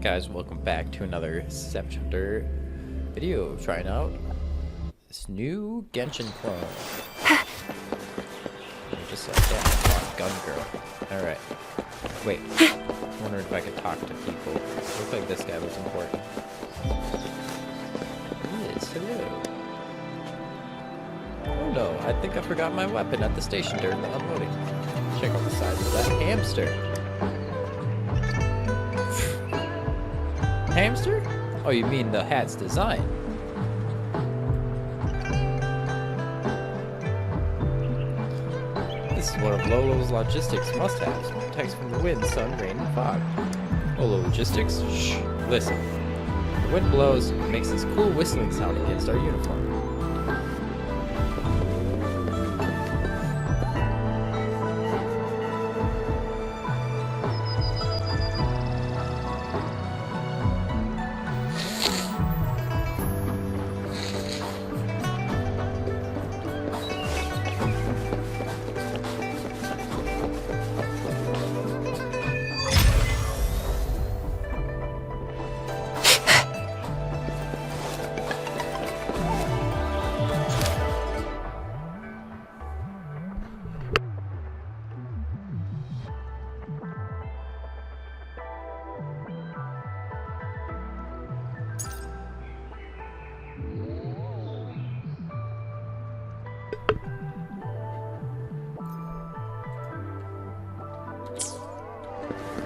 Alright guys, welcome back to another September video, trying out this new Genshin clone. Just like that, gun girl. Alright, wait, I wondered if I could talk to people. Looked like this guy was important. Yes, hello. Oh no, I think I forgot my weapon at the station during the unloading. Check out the size of that hamster. Hamster? Oh, you mean the hat's design? This is one of Lolo's logistics must-haves. Protects from the wind, sun, rain, and fog. Lolo Logistics? Shh. Listen. The wind blows, it makes this cool whistling sound against our uniform.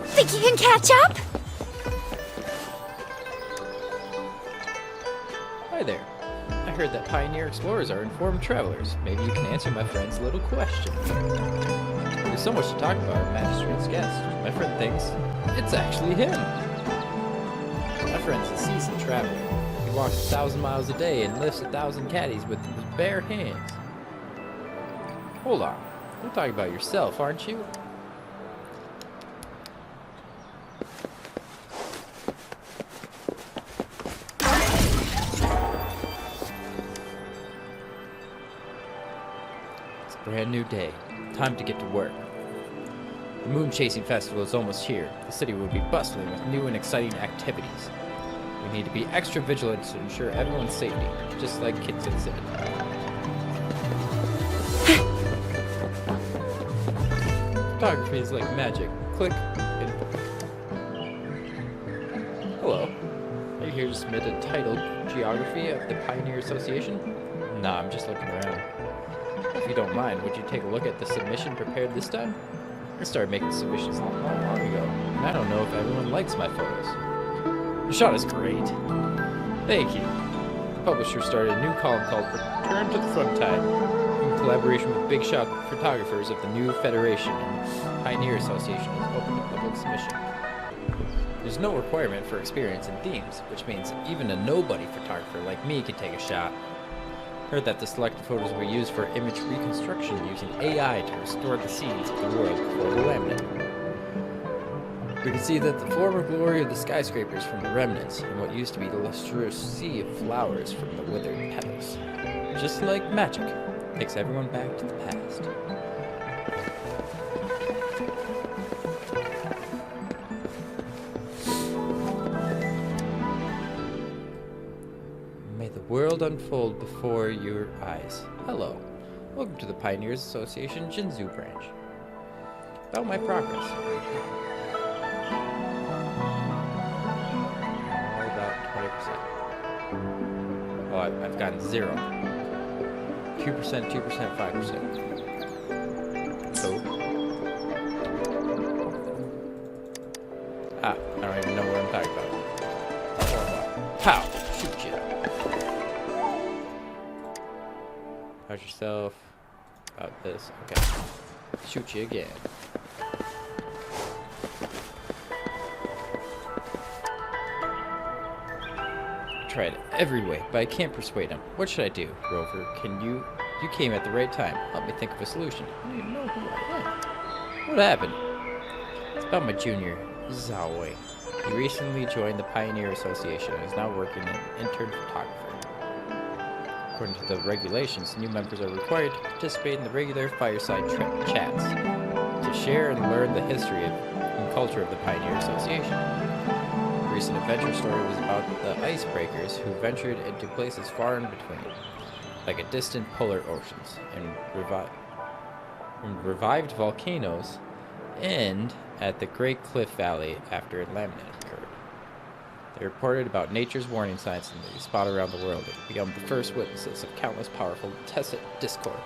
Think you can catch up? Hi there. I heard that pioneer explorers are informed travelers. Maybe you can answer my friend's little question. There's so much to talk about, Magistrate's guest. My friend thinks it's actually him. My friend's a seasoned traveler. He walks 1,000 miles a day and lifts 1,000 caddies with his bare hands. Hold on. You're talking about yourself, aren't you? Brand new day. Time to get to work. The Moon Chasing Festival is almost here. The city will be bustling with new and exciting activities. We need to be extra vigilant to ensure everyone's safety, just like kids in Civic. Photography is like magic. Click and... Hello. Are you here to submit a titled Geography of the Pioneer Association? Nah, I'm just looking around. If you don't mind, would you take a look at the submission prepared this time? I started making submissions long ago, and I don't know if everyone likes my photos. The shot is great. Thank you. The publisher started a new column called Return to the Front Time, in collaboration with big shot photographers of the new Federation and Pioneer Association has opened a public submission. There's no requirement for experience in themes, which means even a nobody photographer like me can take a shot. Heard that the selected photos were used for image reconstruction using AI to restore the scenes of the world before the laminate. We can see that the former glory of the skyscrapers from the remnants and what used to be the lustrous sea of flowers from the withered petals. Just like magic, takes everyone back to the past. The world unfold before your eyes. Hello. Welcome to the Pioneers Association Jinzu branch. About my progress. About 20%. Oh, I've gotten 0. 2%, 2%, 5%. Oh. I don't even know what I'm talking about. Pow! Shoot you. How's yourself? About this. Okay. Shoot you again. Tried every way, but I can't persuade him. What should I do, Rover? You came at the right time. Help me think of a solution. I don't even know who I am. What happened? It's about my junior, Zaoi. He recently joined the Pioneer Association and is now working as an intern photographer. According to the regulations, new members are required to participate in the regular fireside chats to share and learn the history and culture of the Pioneer Association. recent adventure story was about the icebreakers who ventured into places far in between, like a distant polar oceans, and revived volcanoes, and at the Great Cliff Valley after a laminate occurred. They reported about nature's warning signs and they spot around the world and become the first witnesses of countless powerful tacit discord.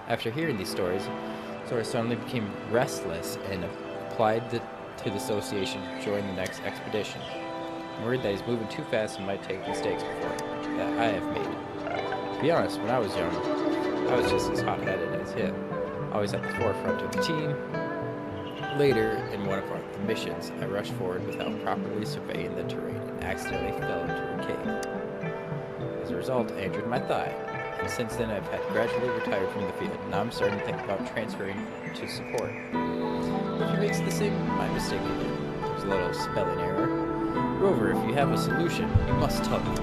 After hearing these stories, Sora suddenly became restless and applied to the association to join the next expedition. I'm worried that he's moving too fast and might take mistakes before that I have made. To be honest, when I was young, I was just as hot-headed as him, always at the forefront of the team. Later, in one of the missions, I rushed forward without properly surveying the terrain and accidentally fell into a cave. As a result, I injured my thigh, and since then I've had gradually retired from the field. Now I'm starting to think about transferring to support. If he makes the same my mistake again, there's a little spelling error. Rover, if you have a solution, you must tell me.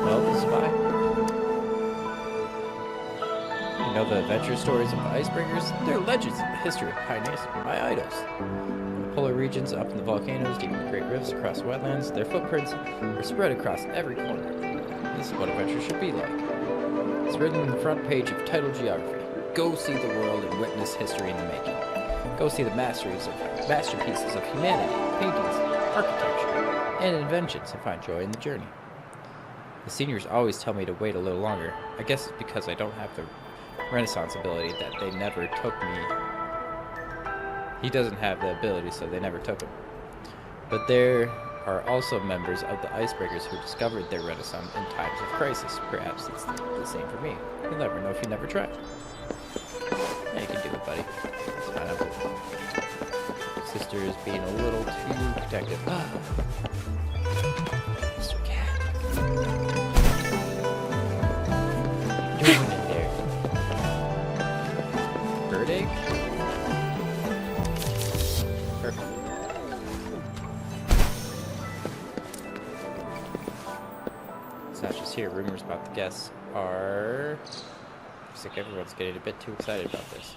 Well, the spy. You know the adventure stories of the icebreakers? They're legends in the history of pioneers, my idols. In the polar regions, up in the volcanoes, deep in the great rifts, across wetlands, their footprints are spread across every corner. This is what adventure should be like. It's written on the front page of Title Geography. Go see the world and witness history in the making. Go see the masterpieces of humanity, paintings, architecture, and inventions, and find joy in the journey. The seniors always tell me to wait a little longer. I guess it's because I don't have the Renaissance ability that they never took me. He doesn't have the ability, so they never took him. But there are also members of the icebreakers who discovered their Renaissance in times of crisis. Perhaps it's the same for me. You'll never know if you never try. Yeah, you can do it, buddy. It's fine. Sister is being a little too protective. Mr. Cat. You're in there. Bird egg? Perfect. It's not just here. Rumors about the guests are... Looks like everyone's getting a bit too excited about this.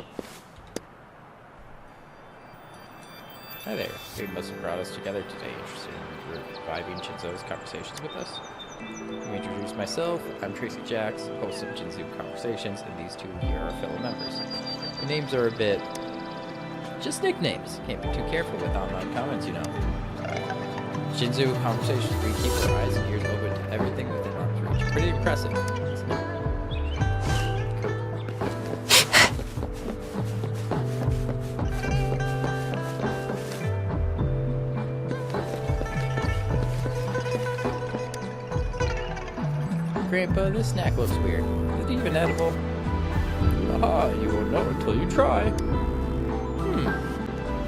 Hi there. You must have brought us together today, interested in reviving Jinzo's conversations with us. Let me introduce myself. I'm Tracy Jax, host of Jinzo Conversations, and these two here are fellow members. The names are a bit... just nicknames. Can't be too careful with online comments, you know. Jinzo Conversations, we keep our eyes and ears open to everything within arm's reach. Pretty impressive. Grandpa, this snack looks weird. Is it even edible? Aha, you won't know until you try.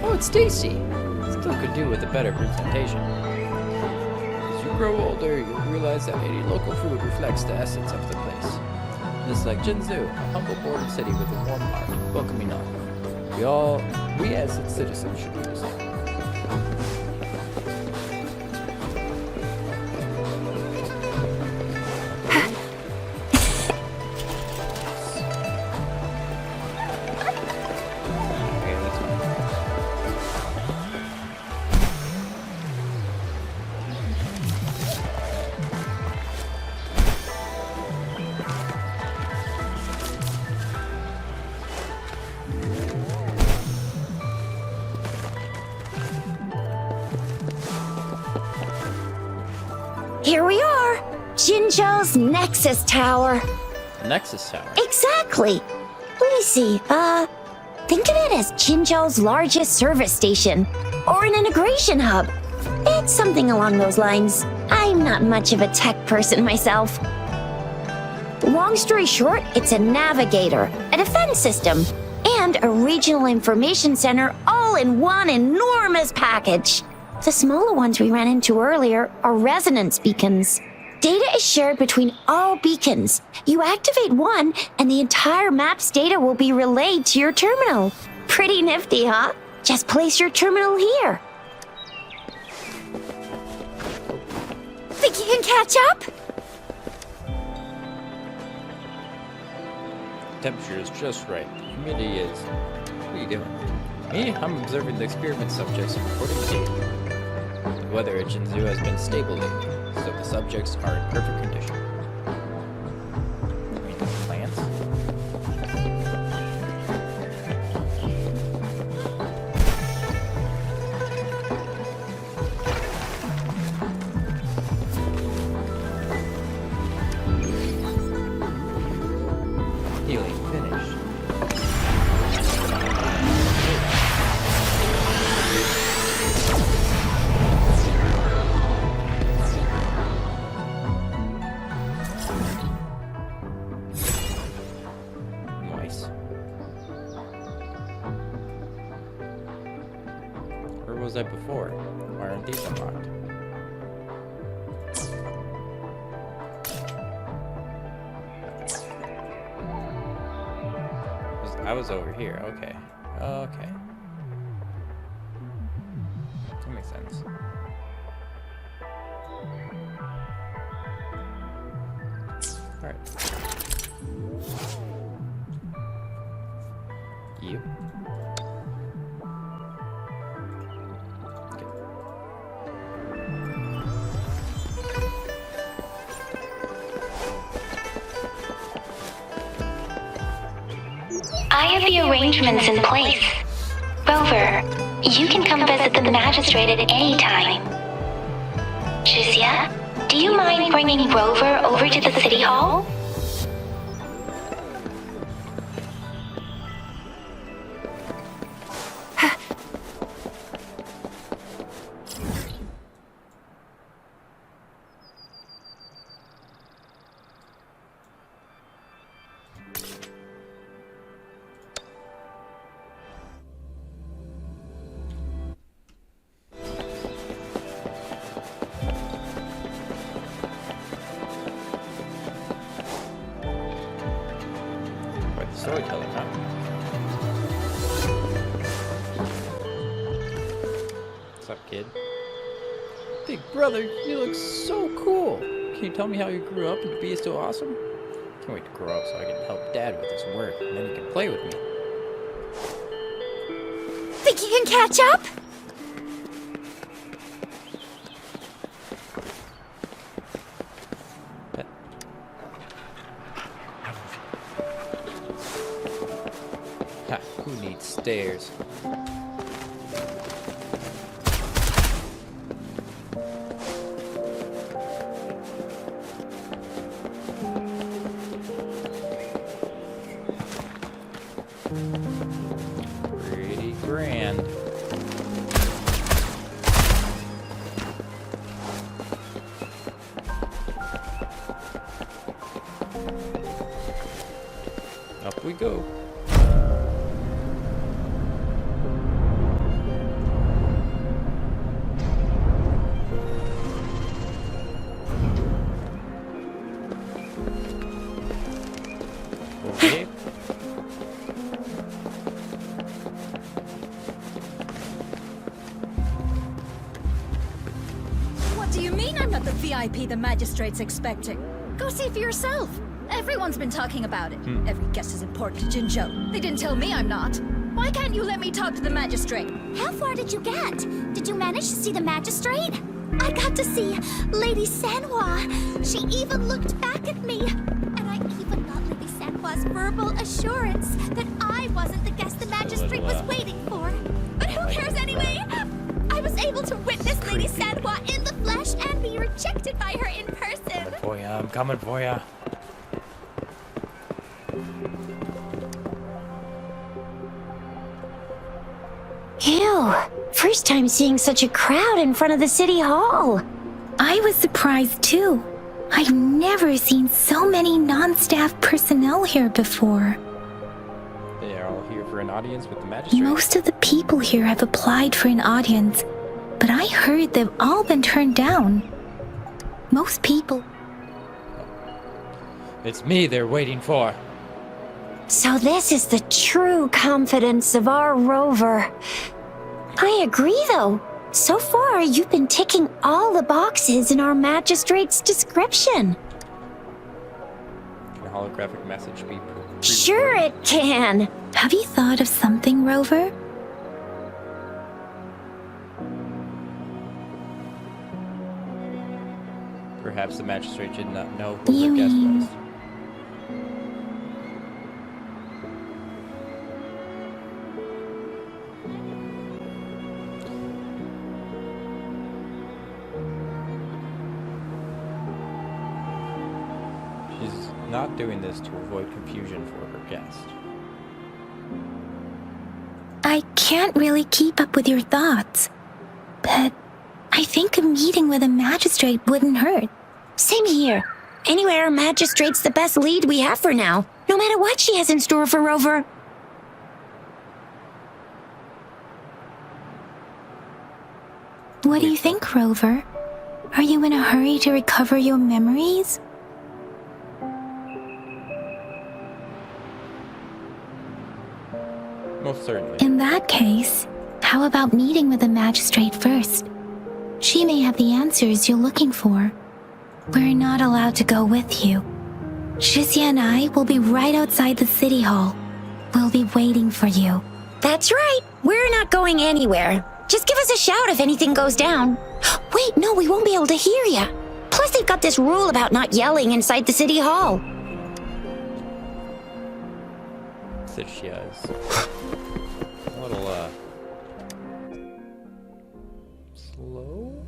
Oh, it's tasty. Still could do with a better presentation. As you grow older, you'll realize that any local food reflects the essence of the place. Just like Jinzu, a humble border city with a warm heart, welcoming all. We as its citizens should do the same. Here we are, Jinzhou's Nexus Tower. Nexus Tower? Exactly. Let me see, think of it as Jinzhou's largest service station, or an integration hub. It's something along those lines. I'm not much of a tech person myself. Long story short, it's a navigator, a defense system, and a regional information center all in one enormous package. The smaller ones we ran into earlier are resonance beacons. Data is shared between all beacons. You activate one, and the entire map's data will be relayed to your terminal. Pretty nifty, huh? Just place your terminal here. Think you can catch up? Temperature is just right. The humidity is... What are you doing? Me? I'm observing the experiment subjects and reporting data. The weather at Jinzhou has been stable lately, so the subjects are in perfect condition. I mean, the plants? Healing finished. Nice. Where was I before? Why aren't these unlocked? I was over here. Okay. Okay. That makes sense. Alright. You. Okay. I have the arrangements in place. Rover, you can come visit the magistrate at any time. Shizia, do you mind bringing Rover over to the city hall? Quite the storytelling, huh? What's up, kid? Big brother, you look so cool. Can you tell me how you grew up and be so awesome? Can't wait to grow up so I can help Dad with his work, and then he can play with me. Think you can catch up? Ha, who needs stairs? Pretty grand. Up we go. Okay. What do you mean I'm not the VIP the magistrate's expecting? Go see for yourself. Everyone's been talking about it. Every guest is important to Jinzhou. They didn't tell me I'm not. Why can't you let me talk to the magistrate? How far did you get? Did you manage to see the magistrate? I got to see Lady Sanhua. She even looked back at me. And I even got Lady Sanhua's verbal assurance that I wasn't the guest the magistrate was waiting for. But who cares anyway? I was able to witness Lady Sanhua in the flesh and be rejected by her in person. Coming for ya, I'm coming for ya. Ew. First time seeing such a crowd in front of the city hall. I was surprised too. I've never seen so many non-staff personnel here before. They are all here for an audience with the magistrate. Most of the people here have applied for an audience, but I heard they've all been turned down. Most people... It's me they're waiting for. So this is the true confidence of our Rover. I agree, though. So far, you've been ticking all the boxes in our magistrate's description. Can a holographic message be Sure it can. Have you thought of something, Rover? Perhaps the magistrate did not know who You her guest mean- was. She's not doing this to avoid confusion for her guest. I can't really keep up with your thoughts, but I think a meeting with a magistrate wouldn't hurt. Same here. Anyway, our magistrate's the best lead we have for now, no matter what she has in store for Rover. What do you think, Rover? Are you in a hurry to recover your memories? Most certainly. In that case, how about meeting with the magistrate first? She may have the answers you're looking for. We're not allowed to go with you. Shizia and I will be right outside the city hall. We'll be waiting for you. That's right. We're not going anywhere. Just give us a shout if anything goes down. Wait, no, we won't be able to hear ya. Plus, they've got this rule about not yelling inside the city hall. Said she is. A little, slow?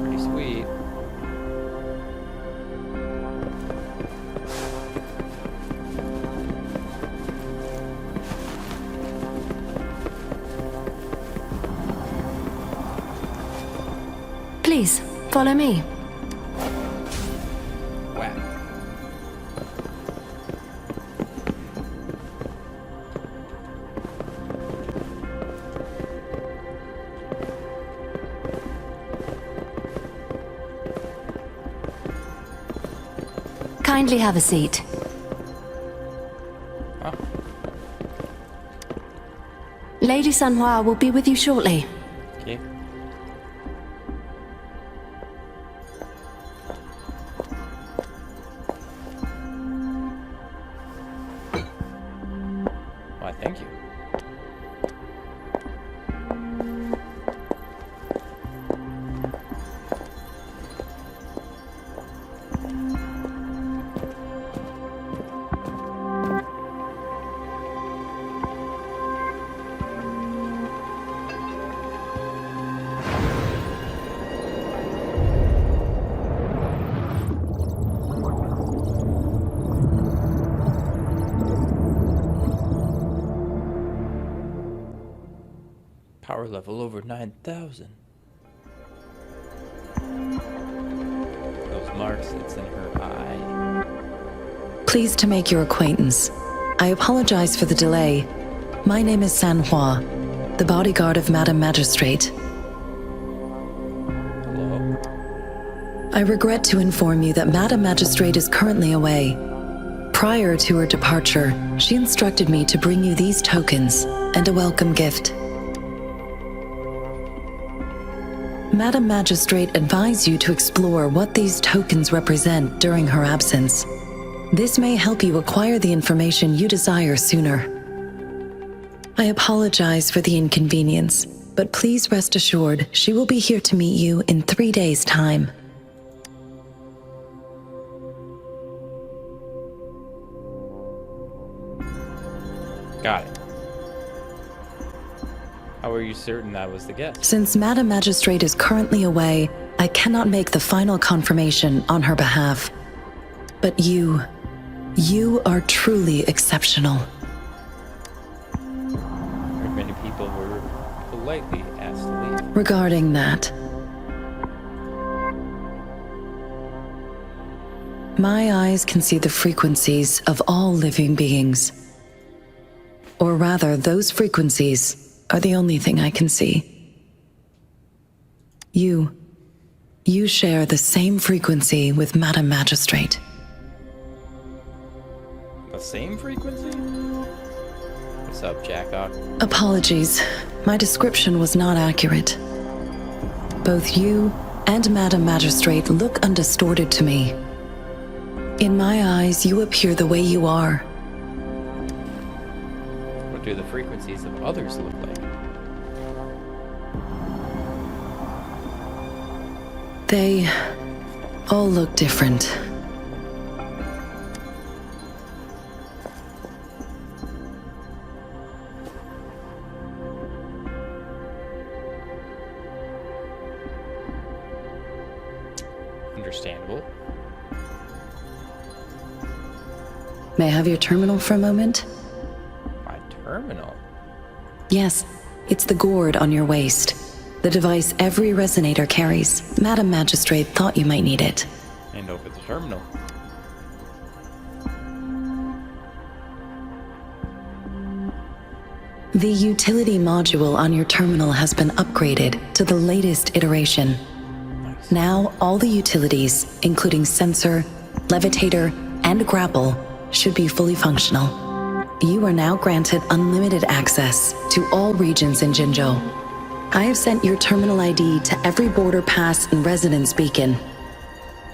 Pretty sweet. Please, follow me. Wow. Kindly have a seat. Huh? Lady Sanhua will be with you shortly. Okay. Why, thank you. Power level over 9,000. Those marks, it's in her eye. Pleased to make your acquaintance. I apologize for the delay. My name is Sanhua, the bodyguard of Madam Magistrate. Hello? I regret to inform you that Madam Magistrate is currently away. Prior to her departure, she instructed me to bring you these tokens and a welcome gift. Madam Magistrate advised you to explore what these tokens represent during her absence. This may help you acquire the information you desire sooner. I apologize for the inconvenience, but please rest assured she will be here to meet you in 3 days' time. Got it. How are you certain that was the guest? Since Madam Magistrate is currently away, I cannot make the final confirmation on her behalf. But you are truly exceptional. Many people were politely asked to leave. Regarding that, my eyes can see the frequencies of all living beings. Or rather, those frequencies are the only thing I can see. You share the same frequency with Madam Magistrate. The same frequency? What's up, Jackock? Apologies, my description was not accurate. Both you and Madam Magistrate look undistorted to me. In my eyes, you appear the way you are. What do the frequencies of others look like? They all look different. Understandable. May I have your terminal for a moment? My terminal? Yes, it's the gourd on your waist. The device every resonator carries. Madam Magistrate thought you might need it. And over the terminal. The utility module on your terminal has been upgraded to the latest iteration. Nice. Now, all the utilities, including sensor, levitator, and grapple, should be fully functional. You are now granted unlimited access to all regions in Jinzhou. I have sent your terminal ID to every border pass and residence beacon.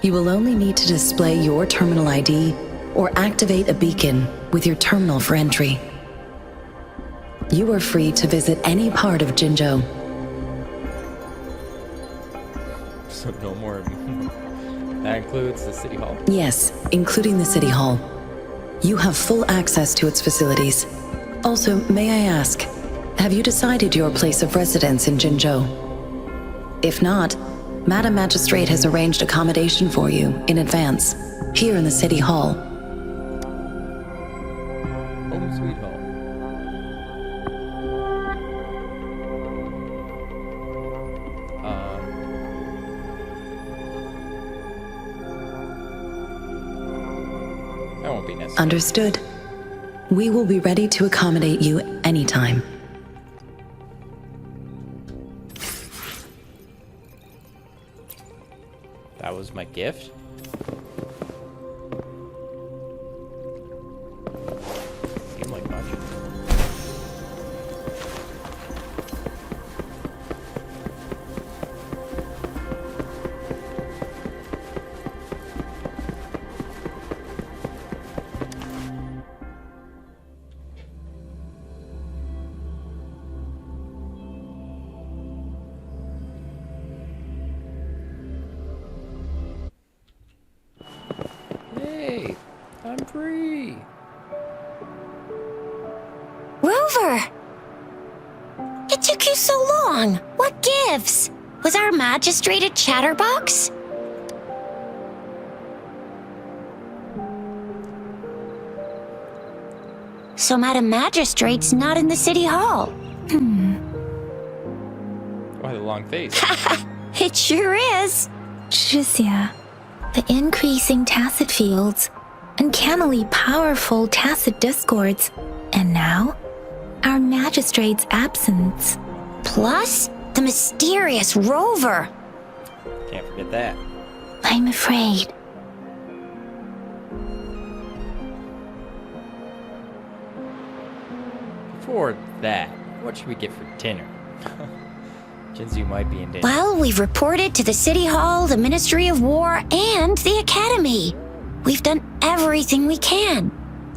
You will only need to display your terminal ID or activate a beacon with your terminal for entry. You are free to visit any part of Jinzhou. So no more. That includes the city hall? Yes, including the city hall. You have full access to its facilities. Also, may I ask, have you decided your place of residence in Jinzhou? If not, Madam Magistrate has arranged accommodation for you in advance, here in the city hall. Home sweet home. That won't be necessary. Understood. We will be ready to accommodate you anytime. That was my gift? Seemed like much. Hey, I'm free. Rover! It took you so long. What gives? Was our magistrate a chatterbox? So Madam Magistrate's not in the city hall. Why the long face? It sure is. Jizya, the increasing tacit fields, uncannily powerful tacit discords, and now, our magistrate's absence. Plus, the mysterious Rover. Can't forget that. I'm afraid. Before that, what should we get for dinner? Jinzu might be in danger. Well, we've reported to the City Hall, the Ministry of War, and the Academy. We've done everything we can.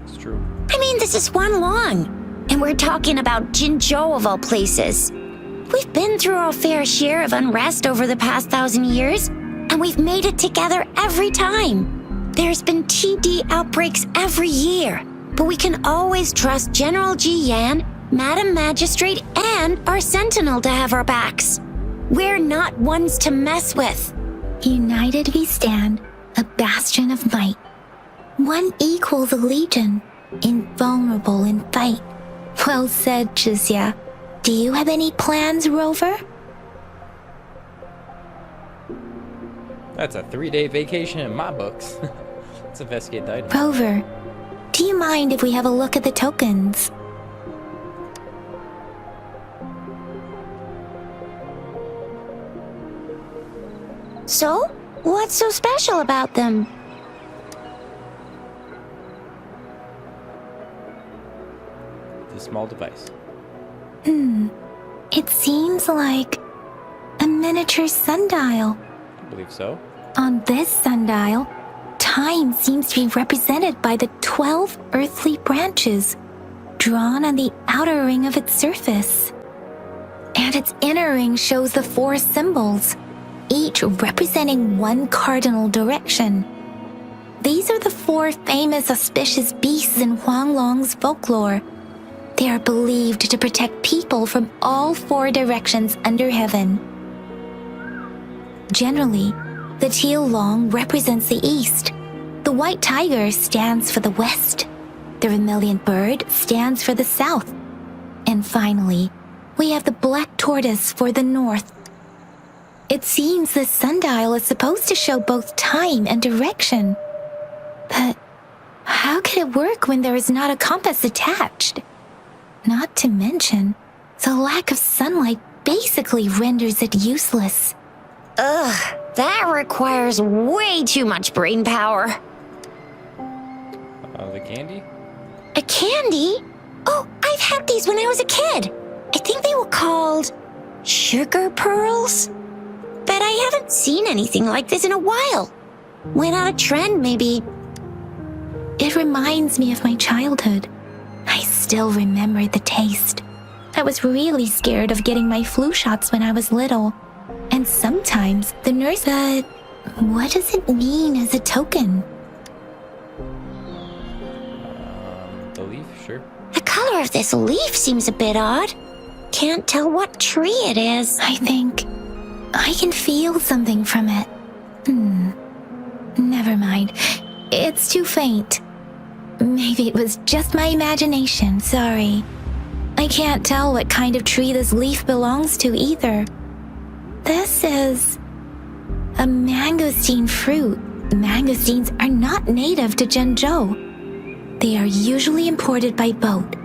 It's true. I mean, this is one long. And we're talking about Jinzhou of all places. We've been through our fair share of unrest over the past 1,000 years, and we've made it together every time. There's been TD outbreaks every year, but we can always trust General Ji Yan, Madam Magistrate, and our Sentinel to have our backs. We're not ones to mess with. United we stand, a bastion of might. One equal the legion, invulnerable in fight. Well said, Jizya. Do you have any plans, Rover? That's a 3-day vacation in my books. Let's investigate the item. Rover, do you mind if we have a look at the tokens? So, what's so special about them? The small device. It seems like a miniature sundial. I believe so. On this sundial, time seems to be represented by the 12 earthly branches drawn on the outer ring of its surface. And its inner ring shows the 4 symbols, each representing one cardinal direction. These are the 4 famous auspicious beasts in Huanglong's folklore. They are believed to protect people from all 4 directions under heaven. Generally, the teal long represents the east, the white tiger stands for the west, the vermilion bird stands for the south, and finally, we have the black tortoise for the north. It seems this sundial is supposed to show both time and direction. But how could it work when there is not a compass attached? Not to mention, the lack of sunlight basically renders it useless. Ugh, that requires way too much brain power. The candy? A candy? Oh, I've had these when I was a kid. I think they were called sugar pearls. But I haven't seen anything like this in a while. Went out of trend, maybe. It reminds me of my childhood. I still remember the taste. I was really scared of getting my flu shots when I was little. And sometimes the nurse said, what does it mean as a token? The leaf, sure. The color of this leaf seems a bit odd. Can't tell what tree it is. I think I can feel something from it. Never mind. It's too faint. Maybe it was just my imagination, sorry. I can't tell what kind of tree this leaf belongs to either. This is a mangosteen fruit. Mangosteens are not native to Zhengzhou. They are usually imported by boat.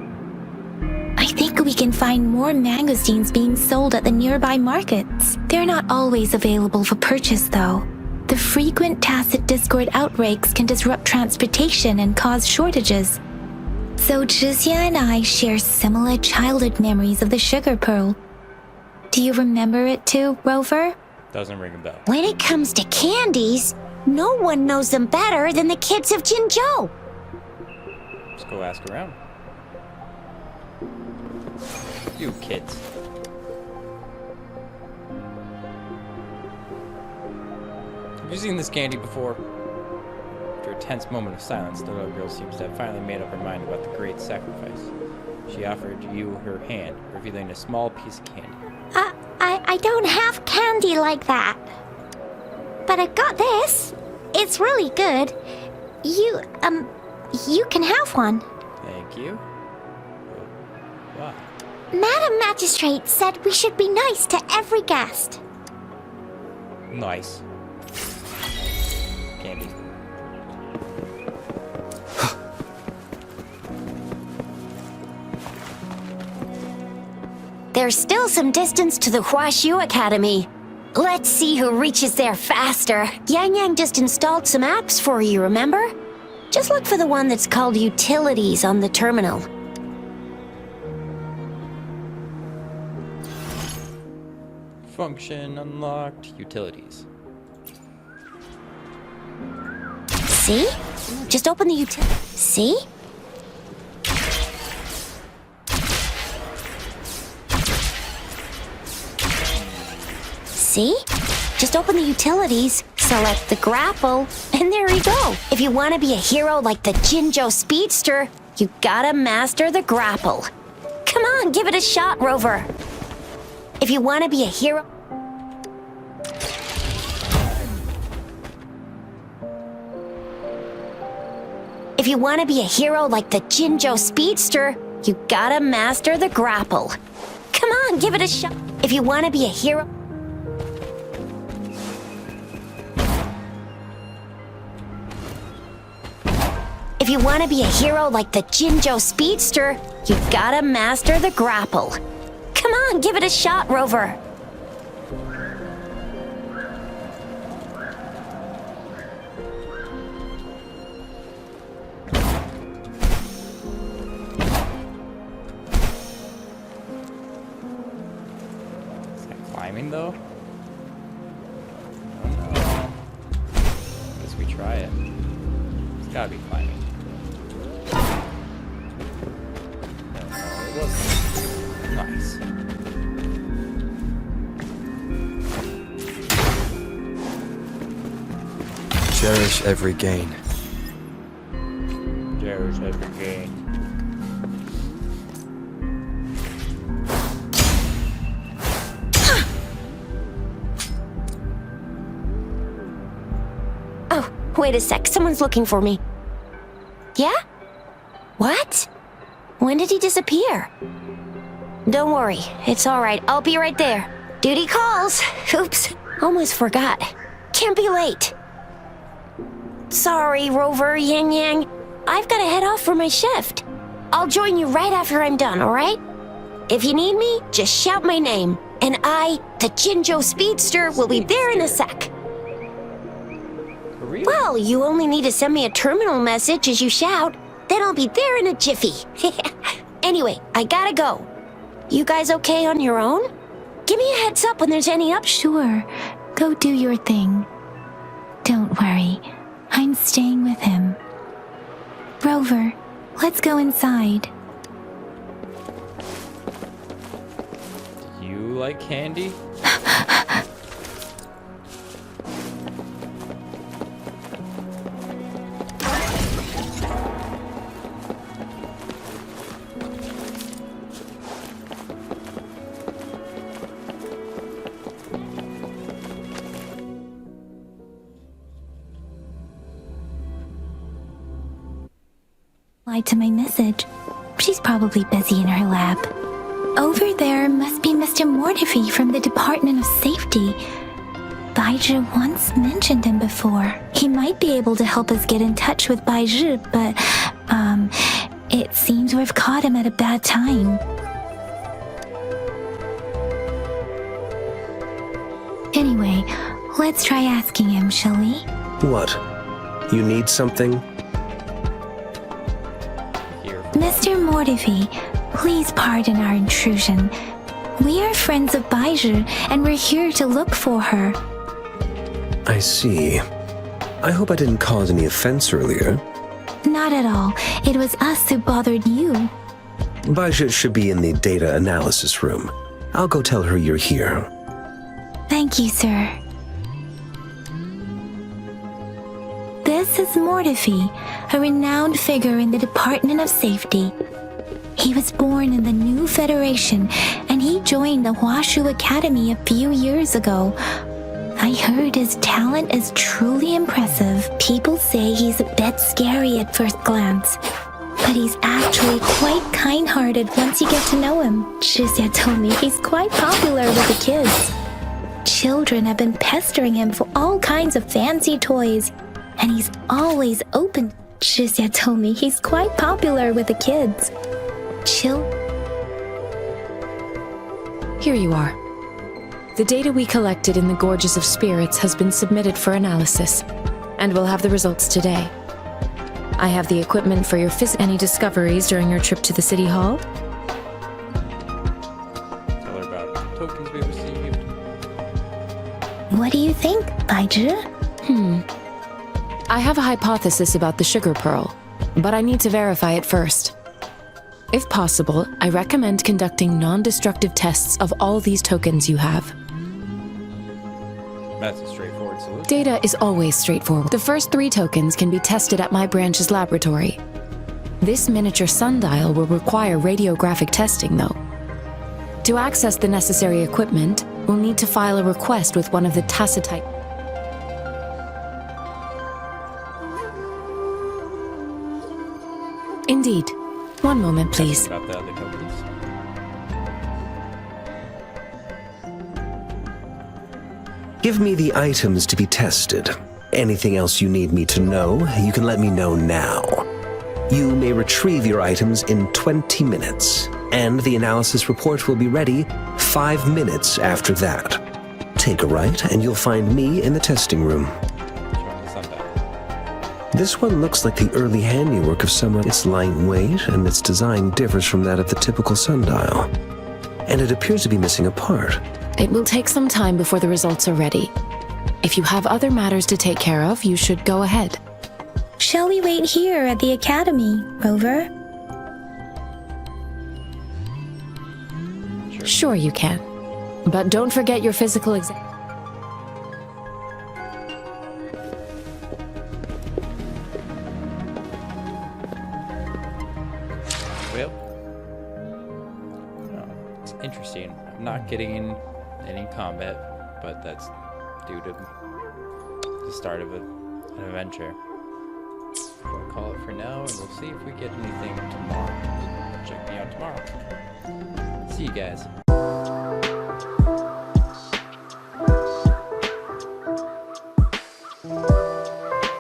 I think we can find more mangosteens being sold at the nearby markets. They're not always available for purchase, though. The frequent tacit discord outbreaks can disrupt transportation and cause shortages. So Zhixia and I share similar childhood memories of the sugar pearl. Do you remember it too, Rover? Doesn't ring a bell. When it comes to candies, no one knows them better than the kids of Jinzhou. Let's go ask around. You kids. Have you seen this candy before? After a tense moment of silence, the little girl seems to have finally made up her mind about the great sacrifice. She offered you her hand, revealing a small piece of candy. I don't have candy like that. But I've got this. It's really good. You can have one. Thank you. Wow. Madam Magistrate said we should be nice to every guest. Nice. Candy. There's still some distance to the Huaxiu Academy. Let's see who reaches there faster. Yang Yang just installed some apps for you, remember? Just look for the one that's called Utilities on the terminal. Function unlocked. Utilities. See? Just open the See? See? Just open the utilities, select the grapple, and there you go. If you want to be a hero like the Jinzhou Speedster, you gotta master the grapple. Come on, give it a shot, Rover. If you want to be a hero... If you want to be a hero like the Jinzhou Speedster, you gotta master the grapple. Come on, give it a shot. If you want to be a hero... If you want to be a hero like the Jinzhou Speedster, you gotta master the grapple. Come on, give it a shot, Rover. Is that climbing though? Oh, no. try it. It's gotta be climbing. No, it wasn't. Nice. Cherish every gain. Cherish every gain. Oh, wait a sec. Someone's looking for me. Yeah? What? When did he disappear? Don't worry. It's all right. I'll be right there. Duty calls. Oops. Almost forgot. Can't be late. Sorry, Rover, Yang Yang. I've got to head off for my shift. I'll join you right after I'm done, all right? If you need me, just shout my name. And I, the Jinjo Speedster, will be there in a sec. For real? Well, you only need to send me a terminal message as you shout. Then I'll be there in a jiffy. Anyway, I gotta go. You guys okay on your own? Give me a heads up when there's any up. Sure, go do your thing. Don't worry, I'm staying with him. Rover, let's go inside. You like candy? Replied to my message. She's probably busy in her lab. Over there must be Mr. Mortifi from the Department of Safety. Baizhi once mentioned him before. He might be able to help us get in touch with Baizhi, but, it seems we've caught him at a bad time. Anyway, let's try asking him, shall we? What? You need something? Here. Mr. Mortifi, please pardon our intrusion. We are friends of Baizhi, and we're here to look for her. I see. I hope I didn't cause any offense earlier. Not at all. It was us who bothered you. Baizhi should be in the data analysis room. I'll go tell her you're here. Thank you, sir. This is Mortifi, a renowned figure in the Department of Safety. He was born in the New Federation, and he joined the Huashu Academy a few years ago. I heard his talent is truly impressive. People say he's a bit scary at first glance, but he's actually quite kind-hearted once you get to know him. Shizia told me he's quite popular with the kids. Children have been pestering him for all kinds of fancy toys, and he's always open. Shizia told me he's quite popular with the kids. Here you are. The data we collected in the Gorges of Spirits has been submitted for analysis, and we'll have the results today. I have the equipment for your any discoveries during your trip to the City Hall? Tell her about tokens we received. What do you think, Baizhi? I have a hypothesis about the sugar pearl, but I need to verify it first. If possible, I recommend conducting non-destructive tests of all these tokens you have. That's a straightforward solution. Data is always straightforward. The first 3 tokens can be tested at my branch's laboratory. This miniature sundial will require radiographic testing, though. To access the necessary equipment, we'll need to file a request with one of the Tacitite. Indeed. One moment, please. About the other tokens. Give me the items to be tested. Anything else you need me to know, you can let me know now. You may retrieve your items in 20 minutes, and the analysis report will be ready 5 minutes after that. Take a right, and you'll find me in the testing room. Showing the sundial. This one looks like the early handiwork of someone. It's lightweight, and its design differs from that of the typical sundial. And it appears to be missing a part. It will take some time before the results are ready. If you have other matters to take care of, you should go ahead. Shall we wait here at the academy, Rover? Sure you can. But don't forget your physical exam. Well, it's interesting. I'm not getting in any combat, but that's due to the start of an adventure. We'll call it for now, and we'll see if we get anything tomorrow. Check me out tomorrow. See you guys.